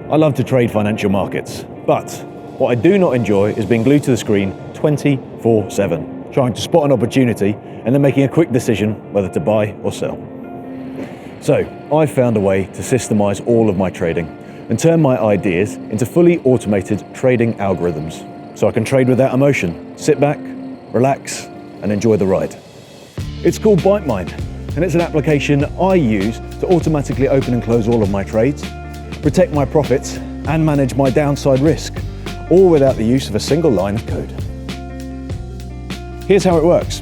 I love to trade financial markets, but what I do not enjoy is being glued to the screen 24/7, trying to spot an opportunity and then making a quick decision whether to buy or sell. So I've found a way to systemize all of my trading and turn my ideas into fully automated trading algorithms so I can trade without emotion, sit back, relax, and enjoy the ride. It's called ByteMine, and it's an application I use to automatically open and close all of my trades, protect my profits, and manage my downside risk, all without the use of a single line of code. Here's how it works.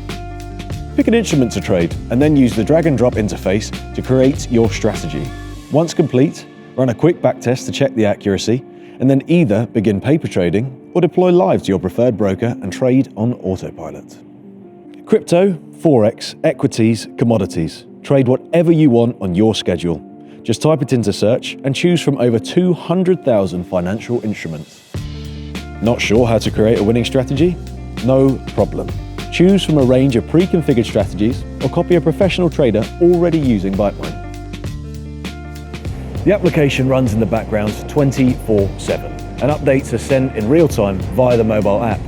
Pick an instrument to trade and then use the drag and drop interface to create your strategy. Once complete, run a quick backtest to check the accuracy, and then either begin paper trading or deploy live to your preferred broker and trade on autopilot. Crypto, Forex, equities, commodities. Trade whatever you want on your schedule. Just type it into search and choose from over 200,000 financial instruments. Not sure how to create a winning strategy? No problem. Choose from a range of pre-configured strategies or copy a professional trader already using ByteMine. The application runs in the background 24/7 and updates are sent in real time via the mobile app.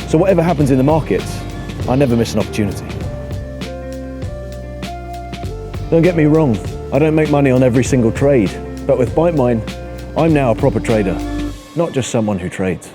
So whatever happens in the markets, I never miss an opportunity. Don't get me wrong, I don't make money on every single trade, but with ByteMine, I'm now a proper trader, not just someone who trades.